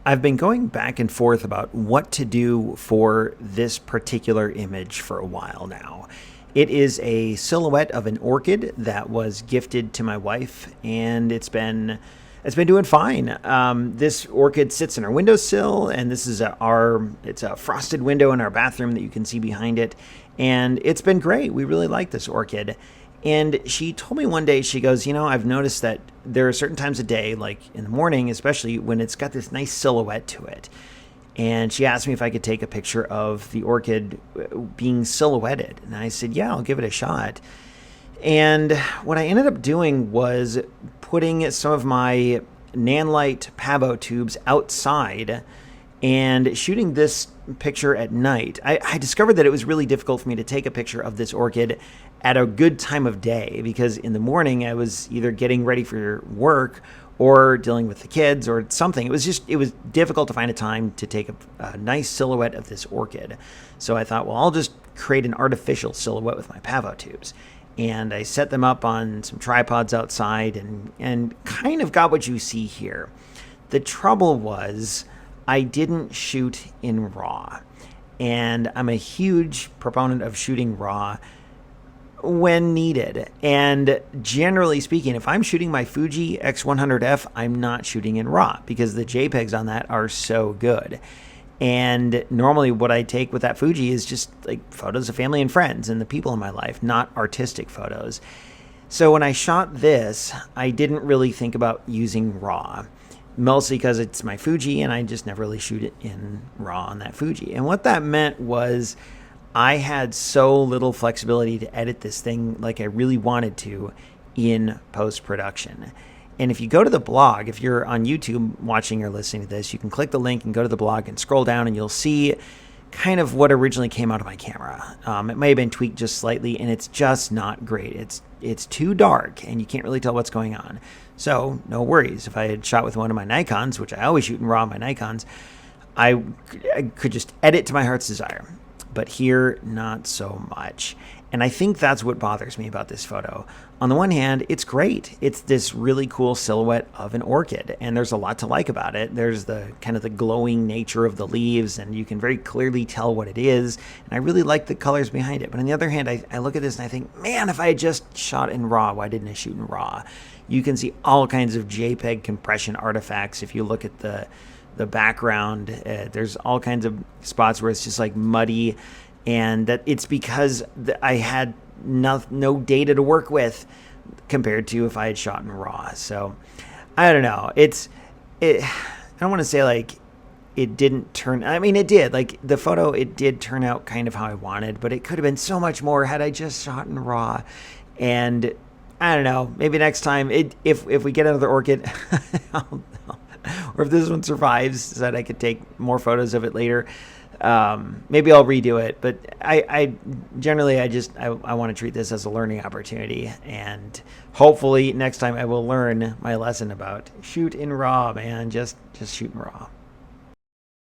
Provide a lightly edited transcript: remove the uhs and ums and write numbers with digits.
I've been going back and forth about what to do for this particular image for a while now. It is a silhouette of an orchid that was gifted to my wife, and it's been doing fine. This orchid sits in our windowsill, and this is it's a frosted window in our bathroom that you can see behind it, and it's been great. We really like this orchid. And she told me one day, she goes, I've noticed that there are certain times of day, like in the morning, especially when it's got this nice silhouette to it. And she asked me if I could take a picture of the orchid being silhouetted. And I said, yeah, I'll give it a shot. And what I ended up doing was putting some of my Nanlite Pavo tubes outside and shooting this picture at night. I discovered that it was really difficult for me to take a picture of this orchid at a good time of day, because in the morning I was either getting ready for work or dealing with the kids or something. It was difficult to find a time to take a nice silhouette of this orchid. So I thought, well, I'll just create an artificial silhouette with my Pavo tubes. And I set them up on some tripods outside and kind of got what you see here. The trouble was I didn't shoot in RAW. And I'm a huge proponent of shooting RAW when needed. And generally speaking, if I'm shooting my Fuji X100F, I'm not shooting in RAW because the JPEGs on that are so good. And normally what I take with that Fuji is just like photos of family and friends and the people in my life, not artistic photos. So when I shot this, I didn't really think about using RAW, mostly because it's my Fuji and I just never really shoot it in RAW on that Fuji. And what that meant was I had so little flexibility to edit this thing like I really wanted to in post-production. And if you go to the blog, if you're on YouTube watching or listening to this, you can click the link and go to the blog and scroll down and you'll see kind of what originally came out of my camera. It may have been tweaked just slightly, and it's just not great. It's too dark and you can't really tell what's going on. So no worries. If I had shot with one of my Nikons, which I always shoot in RAW on my Nikons, I could just edit to my heart's desire. But here, not so much. And I think that's what bothers me about this photo. On the one hand, it's great. It's this really cool silhouette of an orchid, and there's a lot to like about it. There's the kind of the glowing nature of the leaves, and you can very clearly tell what it is. And I really like the colors behind it. But on the other hand, I look at this and I think, man, if I had just shot in RAW, why didn't I shoot in RAW? You can see all kinds of JPEG compression artifacts if you look at the background. There's all kinds of spots where it's just like muddy, and that it's because I had no data to work with compared to if I had shot in RAW. So I don't know. I don't want to say like it didn't turn. I mean, it did. Like the photo, it did turn out kind of how I wanted, but it could have been so much more had I just shot in RAW. And I don't know. Maybe next time, if we get another orchid, or if this one survives, so that I could take more photos of it later, maybe I'll redo it. But I generally I want to treat this as a learning opportunity, and hopefully next time I will learn my lesson about shoot in RAW, man. Just shoot in RAW.